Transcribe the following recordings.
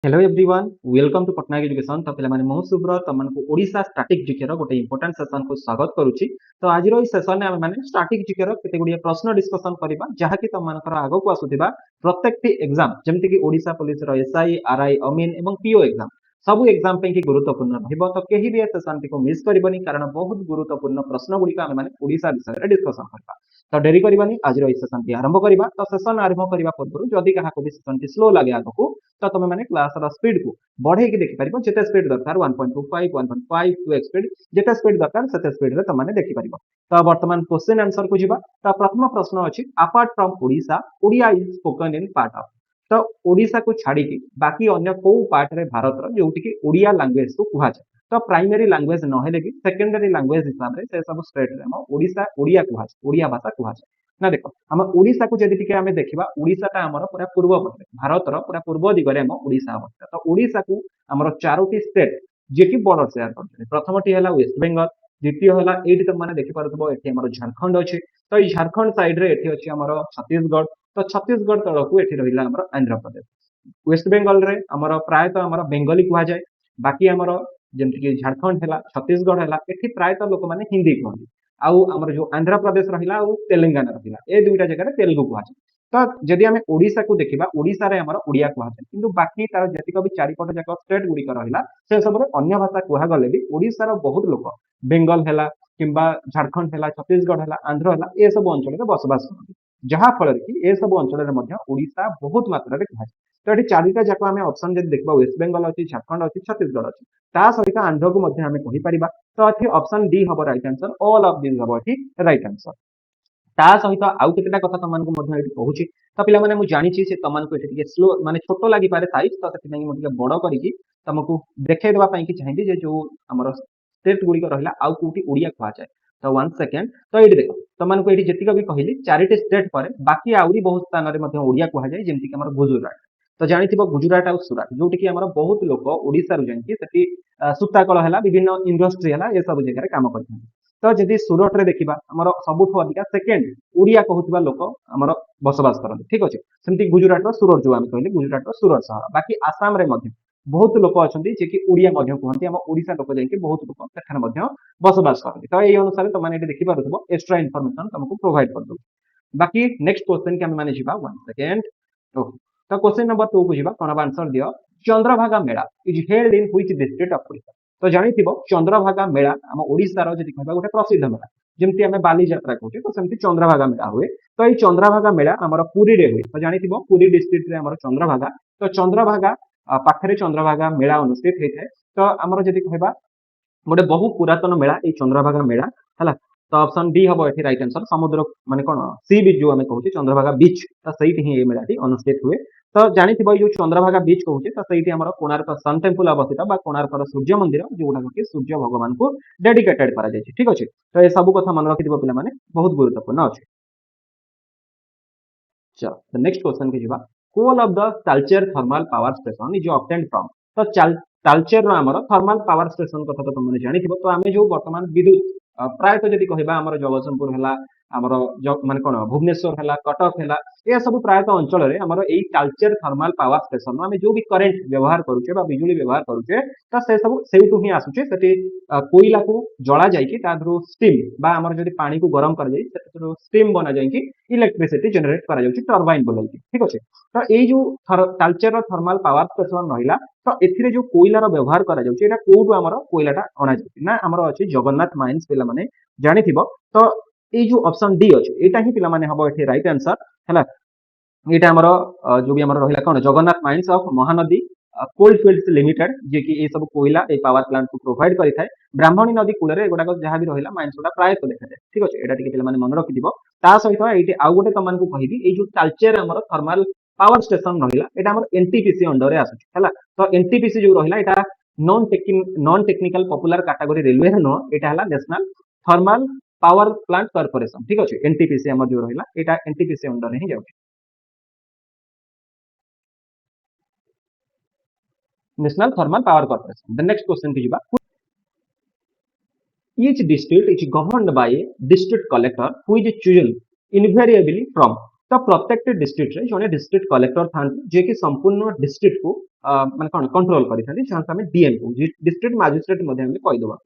Hello everyone welcome to Patnaik education. तो पे मु सुब्रत तुमको ओडिशा स्टैटिक जीके गोटे इंपोर्टेंट सेशन को स्वागत करुच्ची। तो आज सेशन में आम स्टैटिक जीके केते गुड़िए प्रश्न डिस्कसन करबा जहाँकि तुम आगो को आसुथिबा प्रत्येक एग्जाम जमती कि ओडिशा पुलिस एसआई आरआई अमीन एवं पीओ एग्जाम सब एग्जाम पे कि गुरुत्वपूर्ण रहिबो। तो कहीं भी सेशन को मिस करबनी कारण बहुत गुरुत्वपूर्ण प्रश्न गुड़िक आम ओडिशा विषय में डिस्कसन करबा। तो डेरी करबानी आज सेशन टी आरंभ करबा। तो सेशन आरंभ करबा पूर्व जदि क्या सेशन टी स्लो लगे आगको तो तुम मैंने क्लास स्पीड को बढ़े देखिपर जिते स्पीड दरकार 1.25 1.5 2 स्पीड जिते स्पीड दरकार से स्पीड रे तुमने देखिपर। तो वर्तमान क्वेश्चन आंसर को जीवा। तो प्रथम प्रश्न अच्छी apart from Odisha Odia is spoken in part of. तो ओडिशा को छाड़ी बाकी अन्य को पार्ट रे भारत जोटि कि ओडिया लैंग्वेज को कहा जाए। तो प्राइमरी लैंग्वेज नहेले भी सेकेंडरी लैंग्वेज हिसाब से सब स्टेट रे हम ओडिशा ओडिया कहा जाए ओडिया भाषा कहा जाए ना। देख आम ओडिशा को जदि टिके आमे देखिबा ओडिशाटा हमर पूरा पूर्व पटे भारतर पूरा पूर्व दिगरे हम ओडिशा अवस्था। तो ओडिशा को हमर चारोटी स्टेट जे कि बॉर्डर शेयर करते प्रथमटी है वेस्ट बेंगल द्वितीय है ये तुम मैंने देखिपुव ये झारखंड अच्छे। तो ये झारखंड साइड रे ये अच्छी आमर छत्तीसगढ़। तो छत्तीसगढ़ तलक ये रहा आमर आंध्र प्रदेश। वेस्ट बेंगल रे आमर प्रायतः आमर बेंगली कहा जाए। बाकी आमर जमती कि झारखंड है छत्तीसगढ़ है ये प्रायतः लोक मैंने हिंदी कहते। आउ आमर जो आंध्र प्रदेश रहा तेलंगाना रहा ए दुईटा जगह तेलुगु कहा जाए। तो जदि आम ओडिशा को देखा ओडिशा रे आमर ओडिया कहा जाए किंतु बाकी तार जतिक भी चारिपट जाक स्टेट गुड़िक रहा से सब अन्य भाषा कहगले भी ओडिशार बहुत लोक बेंगल है किंबा झारखंड है छत्तीसगढ़ है आंध्र है ये सब अंचल बसवास करते जहाँफल कि ये सब अंचल ओडिशा बहुत मात्रा कहा। तो ये चारिटा जाक आम ऑप्शन जब देखा वेस्ट बेंगल अच्छी झारखंड अच्छी छत्तीसगढ़ अच्छी ता सहित आंध्र को कहीपर। तो ये ऑप्शन डी हम right answer all of this हम ये रईट आंसर। ता सहित आउ केतेटा कथा तुमको कहूँ। तो पे मुझे जानी से तुमको ये स्लो माने छोट लगी पारे साइज तो से मुझे बड़ करके तुमको देखा चाहिए जो आम स्टेट गुड़िक रहा आउ कौटी ओडिया कहा जाए। तो वन सेकेंड तो ये देख तुमको ये जीतक भी कहली चारिटी स्टेट पर बाकी आहरी बहुत स्थान में ओडिया कहा जाए जमीक गुजरात। तो जानी गुजरात और सूरत जोटि कि बहुत लोक ओडिशा जाकि सूता कल है विभिन्न इंडस्ट्री है ये सब जगह काम करते। तो जदि सूरत रे देखा आम सबुठ अधिका सेकेंड ओडिया कहूबा लोक आम बसवास करते ठीक अच्छे। सेमती गुजरात सूरत जो आम कहले गुजरात सूरत सहर बाकी आसाम रे बहुत लोक अच्छा जे कि ओडिया कहते आम ओडिशा लोक जाकि बहुत लोक से बसवास करते। तो ये अनुसार तुमने देखिपुर एक्सट्रा इनफॉरमेशन तुमको प्रोवाइड कर दो। बाकी नेक्स्ट क्वेश्चन के आम जी वन सेकेंड। तो क्वेश्चन नंबर 2 को जीवा कौन आंसर दियो। Chandrabhaga mela is held in which district of Odisha. तो जानी चंद्रभागा मेला आम ओडिशार जदि कहबा गोटे प्रसिद्ध मेला जमती आम बाली यात्रा कहते तो सेमती चंद्रभागा मेला हुए। तो ये चंद्रभागा मेला आमर पुरी रे हुए। तो जानी पुरी डिस्ट्रिक्ट रे आमर चंद्रभागा। तो चंद्रभागा पाखरे चंद्रभागा मेला अनुष्ठित होता है। तो आमर जदि कहबा गोटे बहु पुरातन मेला ये चंद्रभागा मेला है। तो ऑप्शन डी हम ये रईट आंसर समुद्र माने कौन सी बीच जो आम कहते चंद्रभागा बीच तो सही ही मेलाटी अनुष्ठित हुए। तो जानी जो चंद्रभागा बीच कहते तो सही आम कोणार्क सन टेम्पल अवस्थित कोणार्कर सूर्य मंदिर जोटा कि सूर्य भगवान को डेडिकेटेड करा जायछि ठीक अच्छे। तो ये सब कथा मन रखि पे बहुत गुरुत्वपूर्ण अच्छे। चलो नेक्स्ट क्वेश्चन की जीवा। Coal of the Talcher thermal power station is obtained from. तो तालचेर आमर थर्मल पावर स्टेशन कथा तो तुमने जानी तो आम जो बर्तमान विद्युत प्रायतः जदि कहबा आमर जगतसिंहपुर है आमर माने कौन भुवनेश्वर है कटक है यह सब प्रायतः अंचल में आमर यही तालचेर थर्मल पावर स्टेशन आम जो भी करेन्ट व्यवहार करुचे बिजुली व्यवहार करुचे तो से सब से ही आसुचे से कोईला को जला जाकि स्टीम आमर जदि पानी को गरम कर स्टीम बना जाकि इलेक्ट्रिसिटी जनरेट करा टर्बाइन बोल ठीक अच्छे। तो ये जो तालचेर थर्मल पावर स्टेशन रहा तो ए जो कोईलार व्यवहार करा कौटू आमर कोईलाटा अणा ना आमर अच्छे जगन्नाथ माइंस पे जानी तो ये जो ऑप्शन डी अच्छे यहाँ ही पे हम ये रईट आंसर है। यहाँ आमर जो भी रहा कौन Jagannath mines of Mahanadi coalfields limited जे कि ये सब कोईला ये पावर प्लांट को प्रोवाइड करें। ब्राह्मणी नदी कूल गुड़ाक जहाँ भी रहा माइंस गुड़ा प्रायतः देखा जाए ठीक अच्छे। यहाँ पे मन रखि सहित ये आउ गोटे तुमको कहि जो तालचेर आमर थर्माल पावर स्टेशन रहा यहाँ आम एनटीपीसी अंडर में आसूला। तो एनटीपीसी जो रहा यहाँ non technical popular category railway नुह यहाँ national thermal power plant corporation ठीक अच्छे। एनटीपीसी आम जो रहा यहाँ एनटीपीसी अंडर में ही जाऊँ national thermal power corporation. The next question की जीवा। Each district is governed by a district collector who is chosen invariably from। तो प्रत्येक डिस्ट्रिक्ट रे जने डिस्ट्रिक्ट कलेक्टर था जे कि संपूर्ण डिस्ट्रिक्ट को ମାନେ କଣ କଣ୍ଟ୍रोल କରିଥାନ୍ତି ଯାହାକୁ ଆମେ डीएम कहू डिस्ट्रिक्ट मजिस्ट्रेट मध्ये ଆମେ କହିदबा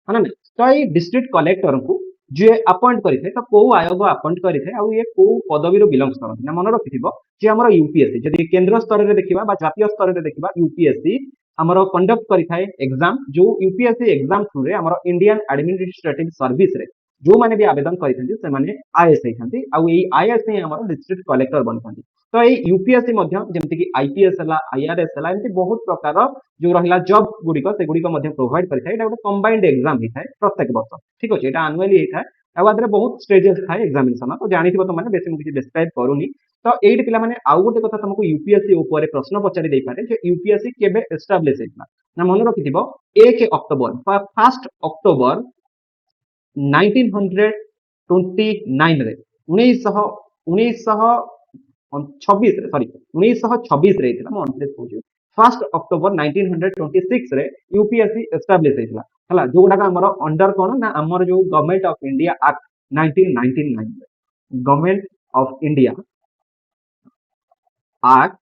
है ना तो ये डिस्ट्रिक्ट कलेक्टर को जे अपॉइंट करिथे तो को आयोग अपॉइंट करिथे आ ये को पदवी रो बिलोंग्स करथि ना मन रखिथिबो जे हमर यूपीएससी जदि केंद्र स्तर रे देखिबा बा जातीय स्तर रे देखिबा यूपीएससी हमर कंडक्ट करिथाय एग्जाम जो यूपीएससी एग्जाम थ्रू रे हमर इंडियन एडमिनिस्ट्रेटिव सर्विस रे जो माने भी आवेदन करिथांती से माने आईएएस हेथांती आ एई आईएएस ही हमर डिस्ट्रिक्ट कलेक्टर बनथांती तो ये यूपीएससी मध्य जेमति कि आईपीएस हला आईआरएस हला एमति बहुत प्रकार जो रहिला जॉब गुडिको से गुडिको मध्य प्रोवाइड करिथाय एटा गोटे कंबाइंड एग्जाम हेथाय प्रत्येक वर्ष ठीक अछि एटा एनुअली हेथाय आ बादरे बहुत स्टेजेस थाए एग्जामिनेशन तो जानिथिबो त माने बेसी मु किछि डिस्क्राइब करूनी तो एइट पिला माने आउ गोटे कथा तुमको यूपीएससी ऊपर प्रश्न पचारि देइ पारे जे यूपीएससी केबे एस्टाब्लिश हेतला ना मन रखिथिबो 1 अक्टोबर 1 अक्टोबर 1929 रे 1926 रे सॉरी 1926 रे हेतला म 29 कहूची 1 अक्टोबर 1926 रे यूपीएससी एस्टाब्लिश हेतला हला जोगुडा हमर अंडर कोन ना हमर जो government of India act 1999 government of India act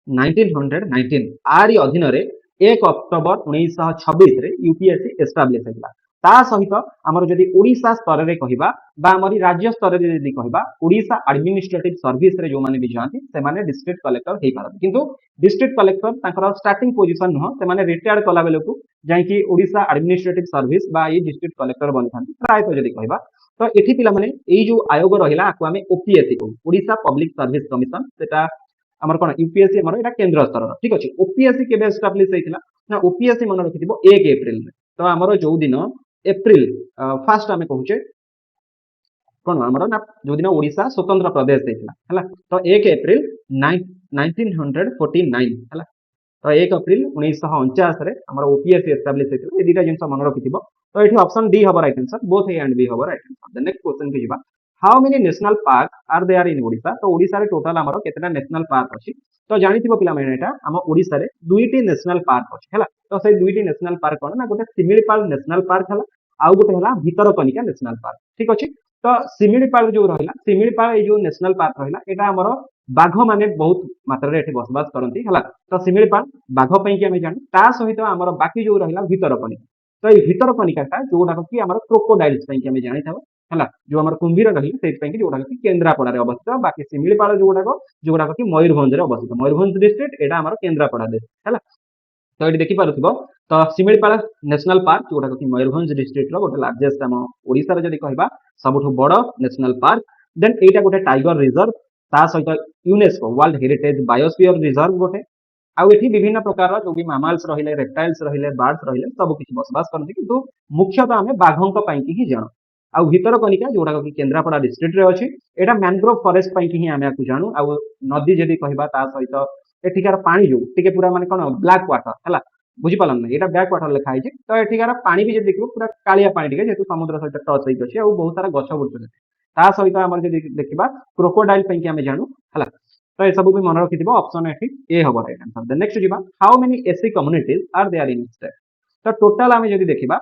1919 आरी अधीन रे 1 अक्टोबर 1926 रे यूपीएससी एस्टाब्लिश हेतला ता सहित हमर जदि ओडिसा स्तर रे कहिबा बा हमर राज्य स्तर रे जदि कहिबा ओडिसा एडमिनिस्ट्रेटिव सर्विस रे जो माने भी जांती से माने डिस्ट्रिक्ट कलेक्टर हे पारत किंतु डिस्ट्रिक्ट कलेक्टर ताकर स्टार्टिंग पोजीशन न से माने रिटायर्ड कला बेले को जाई कि ओडिसा एडमिनिस्ट्रेटिव सर्विस बा ये डिस्ट्रिक्ट कलेक्टर बनथांती प्राय तो जदि कहिबा तो एठी पिला माने एई जो आयोग रहिला आकु आमे ओपीएससी को ओडिसा पब्लिक सर्विस कमिशन सेटा हमर कोन यूपीएससी हमर एटा केंद्र स्तर ठीक अछि ओपीएससी केबे एस्टाब्लिश हेतिला ना ओपीएससी मन रखिथिबो 1 अप्रैल में तो हमर जो दिन एप्रिल फर्स्ट आमे कहूचे कोन हमर ना जो दिन ओडिसा स्वतंत्र प्रदेश हेतिला हला तो 1 अप्रैल 1949 हला तो 1 अप्रैल 1949 रे हमर ओपीएससी एस्टाब्लिश हेतिला ए दिटा जिंस मन रखिथिबो तो एठी ऑप्शन डी हबो right answer both A and B हबो right answer the next question के जिबा how many national park are there in Odisha तो ओडिसा रे टोटल हमर केतना नेशनल पार्क अछि तो जानिथिबो पिला माने एटा हम ओडिसा रे दुईटी नेशनल पार्क अछि हला तो से दुईटी नेशनल पार्क कोन ना गोटे सिमिलीपाल नेशनल पार्क हला आउ गोटे हला भितरकनिका नेशनल पार्क ठीक अछि तो सिमिलीपाल जो रहिला सिमिलीपाल ए जो नेशनल पार्क रहिला एटा हमर बाघ माने बहुत मात्रा रे एठी बसबास करंती हला तो सिमिलीपाल बाघ पई कि हमें जानि ता सहित हमर बाकी जो रहिला भितरकनिका तो ए भितरकनिका का जोडा कि हमर क्रोकोडाइल्स पई कि हमें जानि थाबो हला जो हमर कुंभीर रही से पई कि जोडा कि केंद्रापड़ा रे अवस्थित बाकी सिमिलीपाल जोडा कि मयूरभंज रे अवस्थित मयूरभंज डिस्ट्रिक्ट एटा हमर केंद्रापड़ा डिस्ट्रिक्ट हला तो ये देखि पारुथिबो तो सिमिलीपाल नेशनल पार्क जोटा कि मयूरभंज डिस्ट्रिक्ट रो गोटे लार्जेस्ट हम ओडिसा रे जदि कहबा सबठु बड़ नेशनल पार्क देन एटा गोटे टाइगर रिजर्व ता सहित UNESCO world heritage biosphere reserve गोटे आ एठी विभिन्न प्रकार जो भी मैमल्स रहिले रेप्टाइल्स रहिले बर्ड्स रहिले सब किछि बसबास करथि किंतु मुख्यतः हमें बाघंक पई कि ही जानो आ भितरकनिका जोटा कि केंद्रापड़ा डिस्ट्रिक्ट रे अछि एटा मैंग्रोव फॉरेस्ट पई कि ही हमें आकु जानु आ नदी जदि कहबा ता सहित एठिकार पानी जो टिके पूरा माने कोन ब्लैक वाटर हला बुझी पालन ना एटा ब्लैक वाटर लिखा है तो एठिकार पानी भी जे देखिबो पूरा कालिया पानी टिके जेतु समुद्र सहित टच होई अछि आ बहुत सारा गछ बुछ ता सहित हमर जे देखिबा क्रोकोडाइल पई कि हमें जानु हला तो ये सब भी मन रखिथिबो ऑप्शन एठी ए हबो राइट आंसर द नेक्स्ट जिबा how many SC communities are there in state तो टोटल हमें जदि देखिबा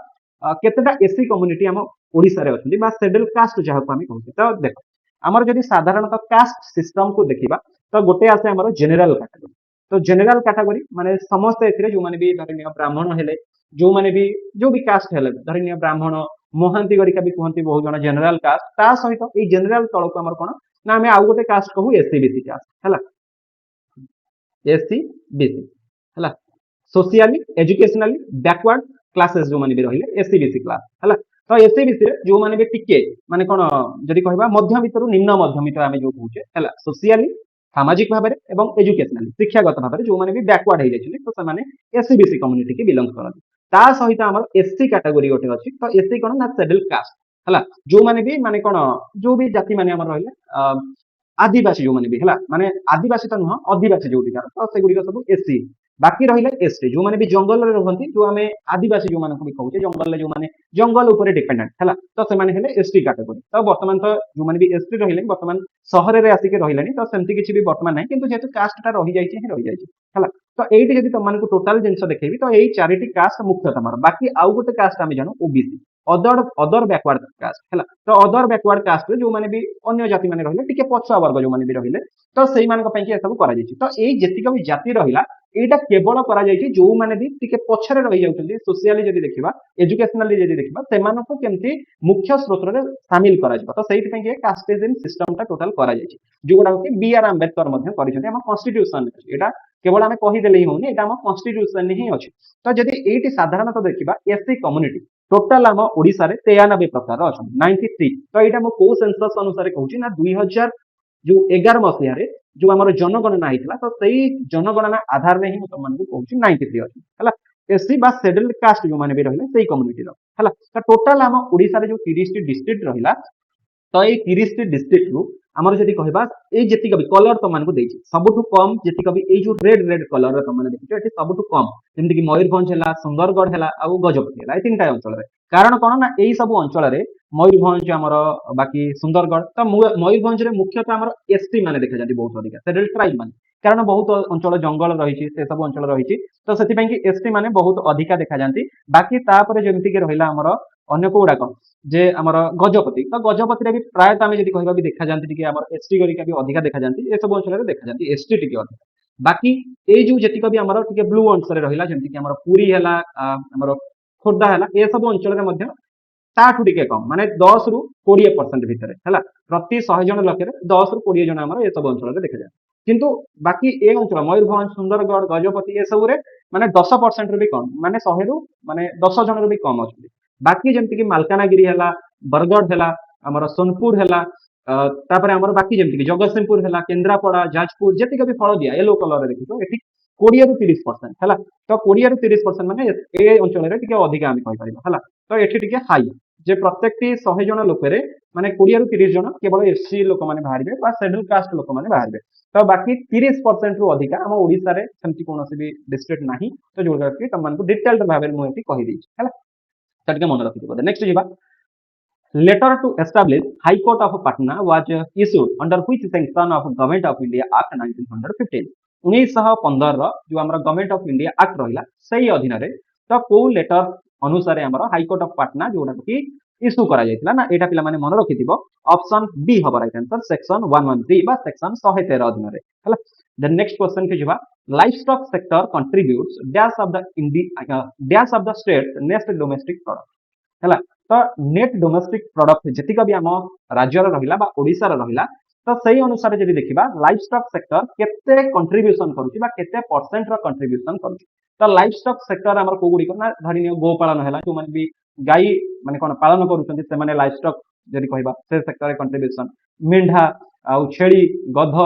केतेटा एससी कम्युनिटी हम ओडिसा रे अछंती बा शेड्यूल कास्ट जहा को हम कहू तो देखो हमर जदि साधारणतः कास्ट सिस्टम को देखिबा तो गोटे आसे हमर जनरल कैटेगरी तो जनरल कैटेगरी माने समस्त एथिरे जो माने भी धरिनिया ब्राह्मण हेले जो माने भी जो भी कास्ट हेले धरिनिया ब्राह्मण मोहांती गरिका भी कहंती बहुत जण जनरल कास्ट ता सहित ए जनरल तळ को हमर कोन ना हमें आउ गोटे कास्ट कहू एससी बीसी कास्ट हला एससी बीसी हला सोशियली एजुकेशनली बैकवर्ड क्लासेस जो माने भी रहिले एससी बीसी क्लास हला तो एससी बीसी रे जो माने भी टिके माने कोन जदि कहबा मध्यम भितरु निम्न मध्यमित आमे जो कहूचे हला सोशियली सामाजिक भाव एवं एजुकेशनली शिक्षागत भाव जो माने भी बैकवर्ड हो जाइछिले तो से माने एससी बीसी कम्युनिटी के बिलोंग करन ता सहित हमर एससी कैटेगरी गोटे अछि तो एससी कोन ना शेड्यूल कास्ट हला जो माने भी माने कोन जो भी जाति माने हमर रहिले आदिवासी जो माने भी हला माने आदिवासी तो नुह आदिवासी जो टिकार तो से गुडी सब एससी बाकी रहिले एसटी जो माने भी जंगल रे रहंती जो हमें आदिवासी जो माने को भी कहूचे जंगल रे जो माने जंगल ऊपर डिपेंडेंट हला तो से माने हेले एसटी कैटेगरी तो वर्तमान तो जो माने भी एसटी रहिले वर्तमान शहर रे आसी के रहिलानी तो सेमति किछि भी वर्तमान नै किंतु जेतु कास्ट टा रहि जाइछि ही रहि जाइछि हला तो एठी जदि तमन को टोटल जिंस देखेबी तो एई चारिटी कास्ट मुख्य तमर बाकी आउ गोटे कास्ट आमे जानो ओबीसी अदर बैकवर्ड कास्ट हला तो अदर बैकवर्ड कास्ट जो माने भी अन्य जाति माने रहिले टिके पछुआ वर्ग जो माने भी रहिले तो सेई मान को पई के सब करा जाइछि तो एई जेतिक भी जाति रहिला एटा केवल करा जायछि जो माने भी टिके पछरे रहि जाउछन्ती सोशियली जदि देखिबा एजुकेशनली जदि देखिबा सेमानको केमती मुख्य स्रोत रे शामिल करा जिवो तो सेहि पय के कास्टेजन सिस्टम टा टोटल करा जायछि जोगुडा कि बी आर आंबेडकर मध्ये करिसन्ती हम कॉन्स्टिट्यूशन एटा केवल आमे कहि देले ही होनी एटा हम कॉन्स्टिट्यूशन ही अछि तो जदि एटी साधारणतः देखिबा एससी कम्युनिटी टोटल आम ओडिसा रे 93 प्रकार अछन 93 तो एटा म को सेंसस अनुसार कहूची ना 2000 जो 11 मसिया रे जो हमर जनगणना आइतला तो सही जनगणना आधार में ही म तुम मानकु कहूची 93 अछि हला एससी बा शेड्यूल्ड कास्ट जो माने भी रहिला सही कम्युनिटी रो हला तो टोटल आम ओडिसा रे जो 30 टी डिस्ट्रिक्ट रहिला तो ये 30 टी डिस्ट्रिक्ट रु हमर जदि कहबा ए जेतिक भी कलर तो मानकु देछि सबठु कम जेतिक भी ए जो रेड रेड कलर रो तो माने देखियो एठी सबठु कम जेमति कि मयूरभंज हला सुंदरगढ़ हला आ गजपति हला ए तीनटा अंचल रे कारण कोन ना एई सब अंचल रे मयूरभंज हमर बाकी सुंदरगढ़ तो मयूरभंज रे मुख्यतः हमर एसटी माने देखा जाती बहुत अधिक शेड्यूल्ड ट्राइब माने कारण बहुत अंचल जंगल रही से सब अंचल रही तो से एसटी माने बहुत अधिका देखा जाती बाकी तापर जेमति के रहिला हमर अन्य को गुड़ाक जे हमर गजपति तो गजपति रे भी प्रायतः आमे जदि कहबा भी देखा जाती टिके हमर एसटी गरिका भी अधिका देखा जाती ए सब अंचल रे देखा जाती एसटी टिके अधिक बाकी ए जो जेतिक भी हमर टिके ब्लू अंचल रे रहिला जेमति कि हमर पुरी हला हमर खोर्धा हला ए सब अंचल रे मध्य ताठू टिके कम माने 10 रु 20% भितर हला प्रति 100 जन लक्षरे 10 रु 20 जन हमर ए सब अंचल रे देखा जाय किंतु बाकी ए अंचल मयूरभंज सुंदरगढ़ गजपति ए सब रे माने 10% रु भी कम माने 100 रु माने 10 जन रु भी कम अछि बाकी जेमति कि मालकानगिरी हला बरगढ़ हला हमर सोनपुर हला तापर हमर बाकी जेमति कि जगतसिंहपुर हला केंद्रापड़ा जाजपुर जेतिक भी फळ दिया येलो कलर रे देखितो एठी 20 रु 30% हला तो 20 रु 30% माने ए अंचल रे टिके अधिक आमे कहि परिबा हला तो एठी टिके हाई जे प्रत्येक टी 100 जन लोकरे माने 20 रु 30 जन केवल एससी लोक माने बाहरिबे बा शेड्यूल कास्ट लोक माने बाहरिबे तो बाकी 30% रु अधिक हम ओडिसा रे सेमति कोनोसी भी डिस्ट्रिक्ट नाही तो जोगा कि तम मानकु डिटेल्ड भाबे मु एठी कहि दै छी हला तो टिके मन रखि दिबो नेक्स्ट जिबा letter to establish High Court of Patna was issued under which section of Government of India Act 1915 1915 रो जो हमरा गवर्नमेंट ऑफ इंडिया एक्ट रहिला सही अधीन रे तो को लेटर अनुसार हमरा हाई कोर्ट ऑफ पटना जोटा कि इशू करा जायतिला ना एटा पिला माने मन रखिथिबो ऑप्शन बी हबो राइट आंसर सेक्शन 113 बा सेक्शन 113 अधीन रे हला द नेक्स्ट क्वेश्चन के जिबा livestock sector contributes dash of the India dash of the state next domestic product हला तो नेट डोमेस्टिक प्रोडक्ट जेतिक भी आम राज्य रहिला बा ओडिसा रहिला तो सही अनुसार जदि देखिबा लाइवस्टॉक सेक्टर केते कंट्रीब्यूशन करूची बा केते परसेंट रो कंट्रीब्यूशन करूची तो लाइवस्टॉक सेक्टर हमर को गुडी ना धरि नियो गोपालन हैला जो माने भी गाई माने कोन पालन करूचंती से माने लाइवस्टॉक जदि कहबा से सेक्टर रे कंट्रीब्यूशन मेंढा आ छेली गध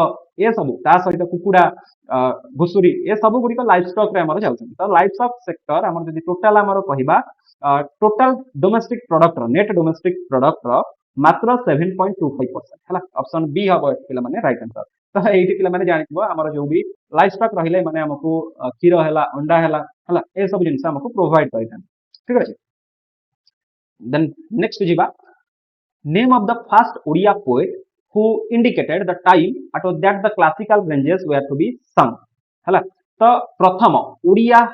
ए सब ता सहित कुकुडा घुसुरी ए सब गुडी को लाइवस्टॉक रे हमर जाउचंती तो लाइवस्टॉक सेक्टर हमर जदि टोटल हमर कहबा टोटल डोमेस्टिक प्रोडक्ट रो नेट डोमेस्टिक प्रोडक्ट रो मात्र 7.25% हला ऑप्शन बी हबो पिला माने राइट आंसर तो एठी पिला माने जानिथिबो हमर जो भी लाइफ स्टॉक रहिले माने हमकु खीर हैला अंडा हैला हला ए सब जिंस हमकु प्रोवाइड करितन ठीक अछि देन नेक्स्ट जिबा name of the first Odia poet who indicated the time at that the classical ranges were to be sung हला तो प्रथम ओडिया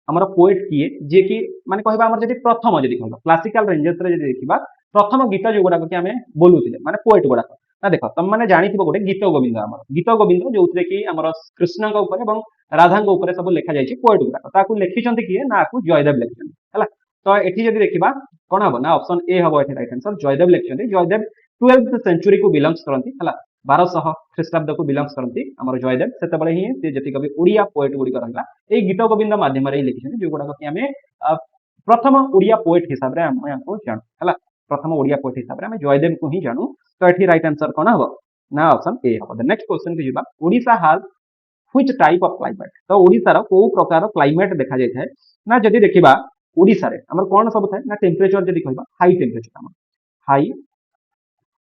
हमर पोएट किए जे कि माने कहबा हमर जदि प्रथम जदि कहबा क्लासिकल रेंजेस रे जदि देखिबा प्रथम गीत जो गुडा कि हमें बोलुथिले माने पोएट गुडा ना देखो तुम माने जानिथिबो गोटे गीत गोविंद हमर गीत गोविंद जोउतरे कि हमर कृष्ण के ऊपर एवं राधा के ऊपर सब लिखा जायछि पोएट गुडा ताकू लिखिचंती कि ना आकू जयदेव लिखिचंती हला तो एठी जदि देखिबा कोन हबो ना ऑप्शन ए हबो एठी राइट आंसर जयदेव लिखिचंती जयदेव 12th सेंचुरी को बिलोंग्स करंती हला 1200 ख्रीष्टाब्द को बिलोंग्स करंती हमर जयदेव सेते बळे ही से जति कभी ओडिया पोएट गुडी रहला ए गीत गोविंद माध्यम रे लिखिछन जो गुडा कि हमें प्रथम ओडिया पोएट हिसाब रे हम को जान हला प्रथम ओडिया पोएट हिसाब रे हम जयदेव को ही जानू तो एठी राइट आंसर कोन हबो ना ऑप्शन ए हबो द नेक्स्ट क्वेश्चन के जिबा Odisha has which type of climate तो ओडिसा रो को प्रकार क्लाइमेट देखा जाय थाए ना जदी देखिबा ओडिसा रे हमर कोन सब थाए ना टेंपरेचर जदी कहबा हाई टेंपरेचर हमर हाई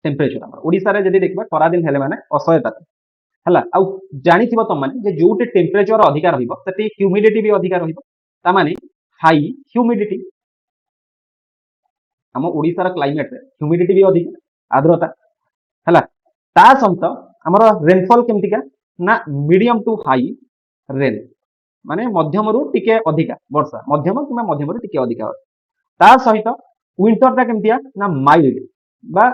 टेंपरेचर हमर ओडिसा रे जदी देखबा खरा दिन हेले माने असह्यता हला आ जानिथिबो तुम माने जे जोटे टेंपरेचर अधिका रहिबो तते ह्यूमिडिटी भी अधिका रहिबो ता माने हाई ह्यूमिडिटी हम ओडिसा रा क्लाइमेट रे ह्यूमिडिटी भी अधिक आर्द्रता हला ता सहित हमर रेनफॉल केमतिका ना मीडियम टू हाई रेन माने मध्यम रु टिके अधिका वर्षा मध्यम किबा मध्यम रु टिके अधिका ता सहित विंटर ता केमतिया ना माइल्ड बा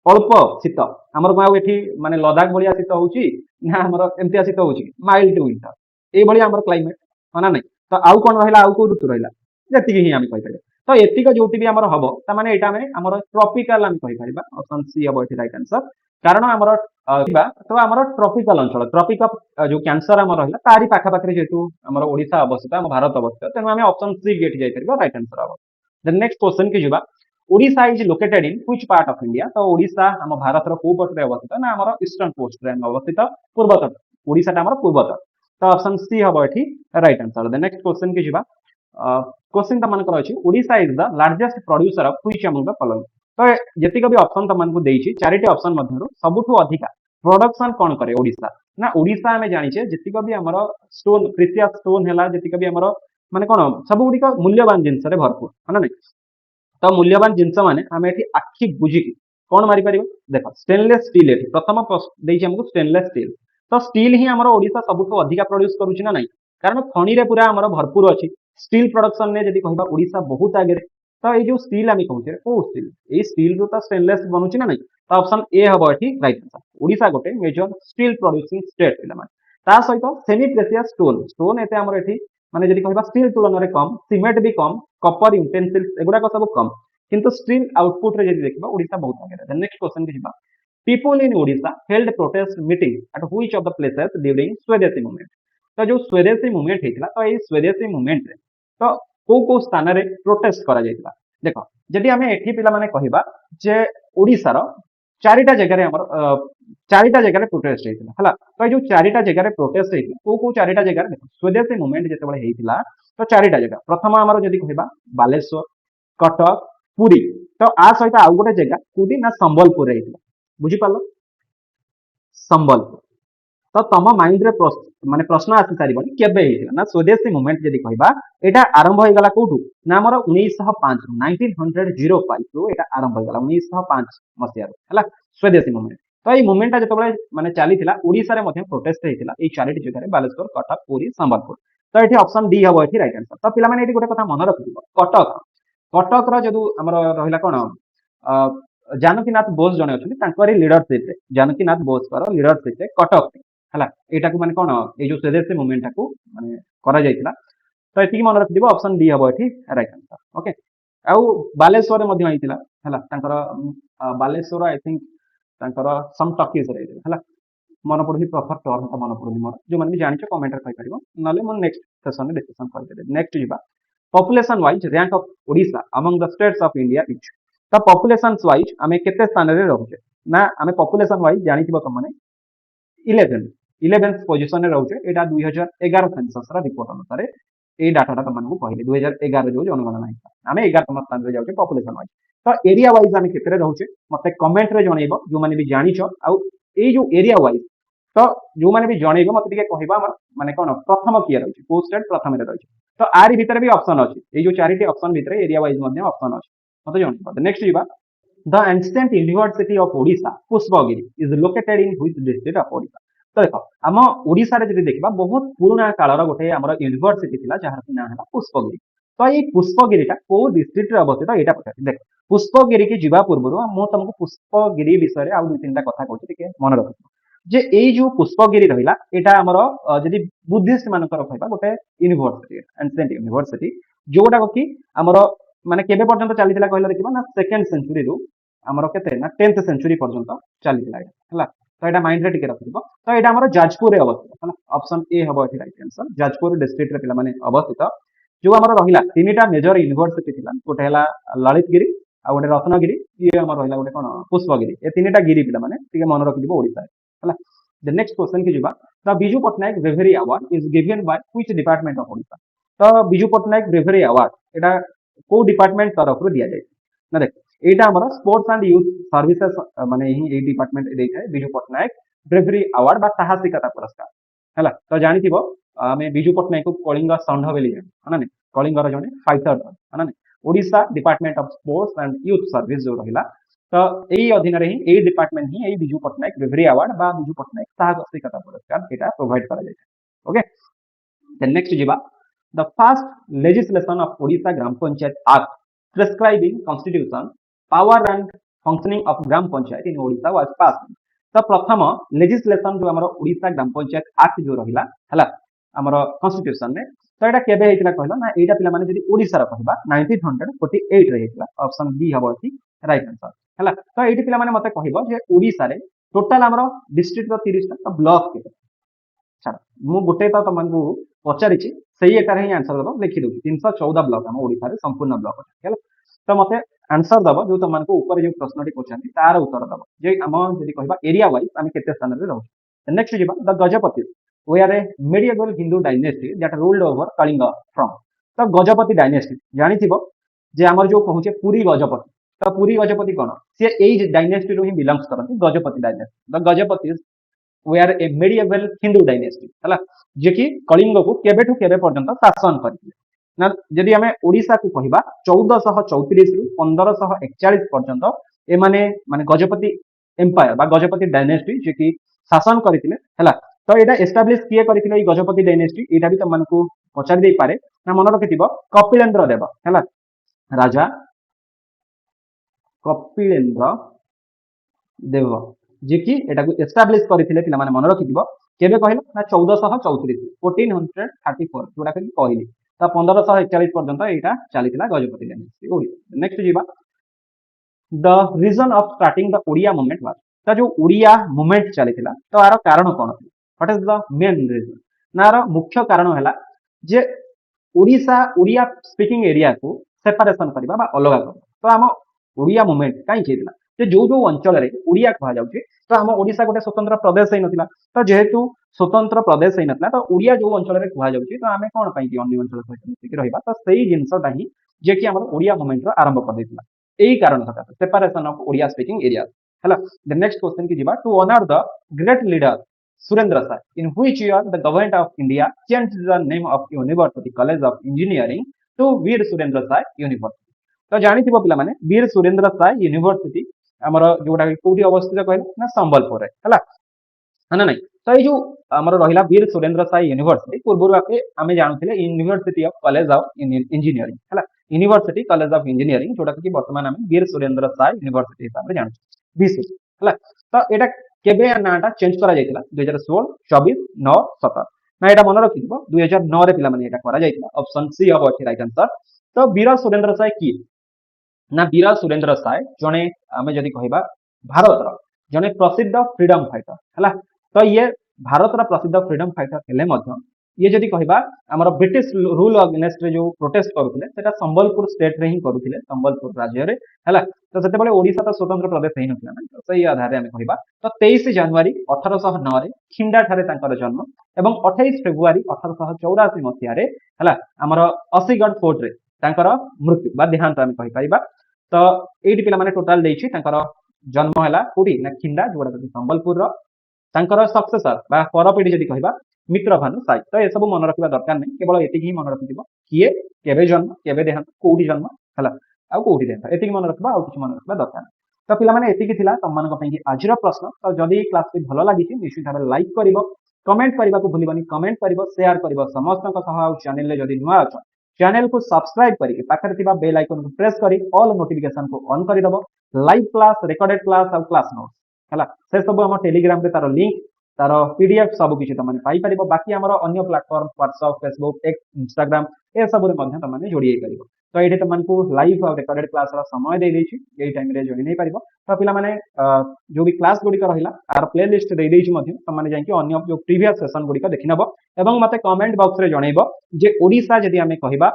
अल्प शीत हमर गाँव एठी माने लद्दाख भलिया शीत होउची ना हमर एमतिया शीत होउची माइल्ड विंटर ए भली हमर क्लाइमेट है ना नहीं तो आउ कोन रहला आउ को ऋतु रहला जति ही हम कहि परिबा तो एतिक जोटी भी हमर हबो त माने एटा में हमर ट्रॉपिकल हम कहि परिबा ऑप्शन सी हबो एठी राइट आंसर कारण हमर किबा तो हमर ट्रॉपिकल अंचल ट्रॉपिक ऑफ जो कैंसर हमर रहला तारी पाखा पाखरे जेतु हमर ओडिसा अवस्थित हम भारत अवस्थित तेनु हम ऑप्शन सी गेट जाई परिबा राइट आंसर हबो द नेक्स्ट क्वेश्चन के जिबा Odisha is located in which part of India तो ओडिशा हम भारत रो को पट रे अवस्थित ना हमर ईस्टर्न कोस्ट रे अवस्थित पूर्व तट ओडिशा टा हमर पूर्व तट तो ऑप्शन सी हबो एठी right answer the next question के जिबा क्वेश्चन त मन अछि Odisha is the largest producer of which among the following तो जतिक भी ऑप्शन त मन को देइछि चारिटी ऑप्शन मध्यरु सबुठु अधिका प्रोडक्शन कोन करे ओडिशा ना ओडिशा हमें जानिछे जतिक भी हमर स्टोन प्रीसियस स्टोन हैला जतिक भी हमर माने कोन सब गुडी का मूल्यवान जिंस रे भरपूर है ना नहीं तो मूल्यवान जिनस माने आम एठी आखि बुझिकी कौन मारी पारिबो देखो स्टेनलेस स्टील एठी प्रथम देइछि हमको स्टेनलेस स्टील तो स्टील ही हमर ओडिसा सबुठु अधिका प्रोड्यूस करूछि ना नहीं कारण खणी रे पूरा हमर भरपूर अछि स्टील प्रोडक्शन ने जदि कहबा ओडिसा बहुत आगे रे तो ए जो स्टील आमी कहउछे को स्टील ए स्टील रो तो स्टेनलेस बनउछि ना नहीं तो ऑप्शन ए हबो एठी राइट आंसर ओडिसा गोटे मेजर स्टील प्रोड्यूसिंग स्टेट पिला माने ता सहित सेमी प्रेसियस स्टोन स्टोन एते हमर एठी माने जदि कहबा स्टील तुलन रे कम सीमेंट भी कम कॉपर यूटेंसिल्स एगुडा को सब कम किंतु स्टील आउटपुट रे जदि देखबा ओडिसा बहुत आगे रे नेक्स्ट क्वेश्चन के जिबा people in Odisha held protest meeting at which of the places during स्वदेशी मूवमेंट तो जो स्वदेशी मूवमेंट हेतिला तो ए स्वदेशी मूवमेंट रे तो को स्थान रे प्रोटेस्ट करा जायतिला देखो जदि हमें एठी पिला माने कहिबा जे ओडिसा रो चारिटा जगह रे हमर चारिटा जगह रे प्रोटेस्ट हेतिला हला तो जो चारिटा जगह रे प्रोटेस्ट हेतिला को चारिटा जगह रे देखो स्वदेशी मूवमेंट जेतेबेले हेतिला तो चारिटा जगह प्रथम हमर जदि कहिबा बालेश्वर कटक पुरी तो आ सहित आउ गोटे जगह कोडी ना संबलपुर रे हेतिला बुझी पालो संबलपुर तो तम माइंड रे माने प्रश्न आसी सारिबनी केबे हेतिला ना स्वदेशी मूवमेंट जदि कहबा एटा आरंभ होई गला कोठु ना हमर 1905 1905 रो एटा आरंभ होई गला 1905 मसिया रो हला स्वदेशी मूवमेंट तो ए मूवमेंट जेतबेले माने चलीथिला ओडिसा रे मध्ये प्रोटेस्ट हेतिला ए चारिटी जगह रे बालेश्वर कटक पुरी संबलपुर तो एठी ऑप्शन डी हबो एठी राइट आंसर तो पिला माने एठी गोटे कथा मन रखिबो कटक कटक रो जदु हमर रहिला कोन जानकीनाथ बोस जने अछथि तांकरी लीडरशिप रे जानकीनाथ बोस कर लीडरशिप रे कटक हला एटा को माने कोन ए जो स्वदेशी मूवमेंट को माने करा जायतिला तो एति मन रखिदिबो ऑप्शन डी हबो एठी राइट आंसर ओके आउ बालेश्वर मध्ये आइतिला हला तांकर बालेश्वर आई थिंक तांकर सम टकीज रे हला मन पडुही प्रॉपर टर्म को मन पडुही मोर जो माने भी जानिछ कमेंट रे कहि परिबो नले मन नेक्स्ट सेशन में डिस्कशन करबे नेक्स्ट जिबा population wise rank of Odisha among the states of India etch तो पॉपुलेशन वाइज आमे केते स्थान रे रहउछे ना आमे पॉपुलेशन वाइज जानिथिबो त माने 11th पोजीशन रे रहउछे एटा 2011 सेंसस रा रिपोर्ट अनुसार ए डाटा ता मानकु कहले 2011 जो जनगणना है आमे 11 स्थान रे जाउछे पॉपुलेशन वाइज तो एरिया वाइज आमे केते रे रहउछे मते कमेंट रे जणैबो जो माने भी जानिछो आ ए जो एरिया वाइज तो जो माने भी जणैबो मते टिके कहबा माने कोन प्रथम किया रहउछे को स्टेट प्रथम रे रहउछे तो आरि भितर भी ऑप्शन अछि ए जो चारिटी ऑप्शन भितर एरिया वाइज मध्ये ऑप्शन अछि मते जणैबो नेक्स्ट जिबा the ancient university of Odisha Pushpagiri is located in which district of Odisha तो देखो आम ओडिशा रे जदि देखबा बहुत पुराना कालर गोटे हमर यूनिवर्सिटी थिला जहार नाम हैला पुष्पगिरी तो ये पुष्पगिरीटा को डिस्ट्रिक्ट रे अवस्थित एटा पछाती देख पुष्पगिरी के जिबा पूर्व मु तुमको पुष्पगिरी विषय रे आ दु तीनटा कथा कहूची टिके मन रख जे एई जो पुष्पगिरी रहिला एटा हमर जदि बुद्धिस्ट मानकर कहबा गोटे यूनिवर्सिटी एंशिएंट यूनिवर्सिटी जोटा कि हमर माने केबे पर्यंत चलीथिला कहला देखिबा ना सेकंड सेंचुरी रु हमर केते ना 10th सेंचुरी पर्यंत चलीथिला हला तो एटा माइंड रे टिके रखिबो तो एटा हमर जाजपुर रे अवस्थित हला ऑप्शन ए हबो एठी राइट आंसर जाजपुर डिस्ट्रिक्ट रे पिला माने अवस्थित जो हमर रहिला तीनटा मेजर यूनिवर्सिटी थिला गोटे हला ललितगिरी आ गोटे रत्नगिरी ये हमर रहिला गोटे कोन पुष्पगिरी ए तीनटा गिरी पिला माने टिके मन रखिबो ओडिसा हला द नेक्स्ट क्वेश्चन के जिबा the Biju Patnaik bravery award is given by which department of Odisha तो बिजू पटनायक ब्रेवरी अवार्ड एटा को डिपार्टमेंट तरफ रो दिया जाय ना देख एटा हमर स्पोर्ट्स एंड यूथ सर्विसेज माने ही ए डिपार्टमेंट दे थाए बिजू पटनायक ब्रेवरी अवार्ड बा साहसिकता पुरस्कार हला तो जानिथिबो हमें बिजू पटनायक को कलिंग संढ बेली है ना कलिंगर जने फाइटर है ना Odisha department of sports and youth service जो रहिला तो एई अधीन रे ही A department he A Biju Patnaik bravery award बा बिजू पटनायक साहसिकता पुरस्कार एटा प्रोवाइड करा जाय ओके देन नेक्स्ट जिबा the first legislation of Odisha gram panchayat act prescribing constitution power and functioning of gram panchayat in Odisha was passed तो प्रथम लेजिस्लेशन जो हमर ओडिशा ग्राम पंचायत एक्ट जो रहिला हला हमर कॉन्स्टिट्यूशन ने तो एटा केबे हेतिला कहलो ना एटा पिला माने जदी ओडिसा रा कहबा 1948 रे हेतिला ऑप्शन बी हबो अछि राइट आंसर हला तो एटी पिला माने मते कहबो जे ओडिसा रे टोटल हमर डिस्ट्रिक्ट रो 30 टा ब्लॉक के छाड़ मु गुटे तो तमनकु पचारिछि सही एकार ही आंसर दबो लिखि दउ 314 ब्लॉक हम ओडिसा रे संपूर्ण ब्लॉक अछि हला तो मते आंसर दबो जो तमनकु ऊपर जो प्रश्नटी पछानी तार उत्तर दबो जे हम जदी कहबा एरिया वाइज हम केते स्थान रे रहउ नेक्स्ट जिबा the Gajapati were a medieval Hindu dynasty that ruled over Kalinga from तो गजपति डायनेस्टी जानी थिबो जे हमर जो कहूचे पुरी गजपति तो पुरी गजपति कोन से एई डायनेस्टी रो ही बिलोंग्स करथि Gajapati dynasty the Gajapati were a medieval Hindu dynasty हला जे कि कलिंग को केबेठु केबे पर्यंत शासन करथिले ना जदि हमें ओडिसा को कहिबा 1434 रु 1541 पर्यंत ए माने माने गजपति एम्पायर बा गजपति डायनेस्टी जे कि शासन करथिले हला तो एटा एस्टाब्लिश किए करथिले ई गजपति डायनेस्टी एटा भी तमनकु पचारि देई पारे ना मन रखिथिबो कपिलेंद्र देव हला राजा कपिलेंद्र देव जे कि एटा को एस्टाब्लिश करथिले पिला माने मन रखिथिबो केबे कहलो ना 1434 1434 जोडा कि कहली तो 1541 पर्यंत एटा चलीथिला गजपति डायनेस्टी ओडिसा नेक्स्ट जीवा the reason of starting the Odia movement was तो जो ओडिया मूवमेंट चलीथिला तो आरो कारण कोन what is the main reason नार मुख्य कारण हैला जे ओडिसा ओडिया स्पीकिंग एरिया को सेपरेशन करबा बा अलग करबा तो हम ओडिया मूवमेंट काई केदिला जे जो अंचल रे ओडिया कहा जाउची तो हम ओडिसा गोटे स्वतंत्र प्रदेश है नथिला तो जेहेतु स्वतंत्र प्रदेश है नथिला तो ओडिया जो अंचल रे कहा जाउची तो हमें कोन पई कि अन्य अंचल सहित मिसिक रहबा तो सेही जिंसटा ही जे कि हमर ओडिया मूवमेंट रो आरंभ कर देथिला एही कारण सका separation of Odia speaking area हला द नेक्स्ट क्वेश्चन की जिबा to honour the great leader Surendra Sai, in which year the government of India changed the name of University College of Engineering to Veer Surendra Sai University. तो जानी थी पिला माने वीर Surendra Sai university हमर जोटा कोठी अवस्थित कहले ना संबलपुर रे हला ना नहीं तो ये जो हमर रहिला वीर सुरेंद्र साय यूनिवर्सिटी पूर्वरु आके हमें जानथिले university of college of engineering हला यूनिवर्सिटी कॉलेज ऑफ इंजीनियरिंग जोटा कि वर्तमान हम वीर सुरेंद्र साय यूनिवर्सिटी हिसाब रे जानछु बीसी हला तो एटा केबे नाटा चेंज करा जायतिला 2016 24 9 17 ना एटा मन रखिबो 2009 रे पिला माने एटा करा जायतिला ऑप्शन सी हबो अछि राइट आंसर तो वीर सुरेंद्र साय की ना वीर सुरेंद्र साय जने हमें जदी कहबा भारत रो जने प्रसिद्ध फ्रीडम फाइटर हला तो ये भारत रा प्रसिद्ध फ्रीडम फाइटर हेले मध्य ये जदी कहबा हमर ब्रिटिश रूल अगेंस्ट रे जो प्रोटेस्ट करूथिले सेटा संबलपुर स्टेट रे ही करूथिले संबलपुर राज्य रे हला तो सेते बेले ओडिसा तो स्वतंत्र प्रदेश है नथिला ना तो सही आधार रे हम कहबा तो 23 जनवरी 1809 रे खिंडा ठारे तांकर जन्म एवं 28 फेब्रुआरी 1884 मसिया रे हला हमर असीगढ़ फोर्ट रे तांकर मृत्यु बा देहांत हम कहि परिबा तो 8 पिला माने टोटल देछि तांकर जन्म हला कोठी ना खिंडा जोडा संबलपुर रो तांकर सक्सेसर बा परपीढ़ी जदी कहबा मित्रभानु साई तो ये सब मन रखिबा दरकार नहीं केवल एतिक ही मन रखिदिबो किए केबे जन्म केबे देहांत कोठी जन्म हला आ कोठी देहांत एतिक मन रखिबा आ किछ मन रखिबा दरकार तो पिला माने एतिक थिला तममान को पई आजिर प्रश्न तो जदी क्लास पे भलो लागि छि निश्चित भाबे लाइक करिवो कमेंट करबा को भूलिबानी कमेंट करिवो शेयर करिवो समस्त को सह चैनल ले जदी नुआ अछ चैनल को सब्सक्राइब करिके पाखरे थिबा बेल आइकन को प्रेस करी ऑल नोटिफिकेशन को ऑन करि दबो लाइव क्लास रेकॉर्डेड क्लास और क्लास नोट्स हला से सब हम टेलीग्राम रे तार लिंक तार पीडीएफ सब किछि तमाने पाई परिबो बाकी हमर अन्य platform WhatsApp Facebook X Instagram ए सब रे मध्य तमाने जोड़ी करिवो तो एठी तमन को लाइव और रेकॉर्डेड क्लास रा समय दे दैछि एई टाइम रे जोइन नै परिबो तो पिला माने जो भी क्लास गुडी का रहिला आर प्लेलिस्ट दे दैछि मध्य तमाने जाय कि अन्य जो प्रीवियस सेशन गुडी का देखिनबो एवं मते कमेंट बॉक्स रे जणैबो जे ओडिसा जदी हमें कहिबा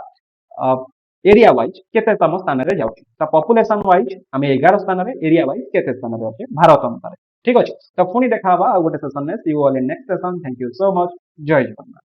एरिया वाइज केते तम स्थान रे जाउछि तो पॉपुलेशन वाइज हमें 11 स्थान रे एरिया वाइज केते स्थान रे अछि भारत अनुसार ठीक अछि तो पुनी देखाबा आ गोटे सेशन ने see you all in next session thank you so much Jay Jagannath.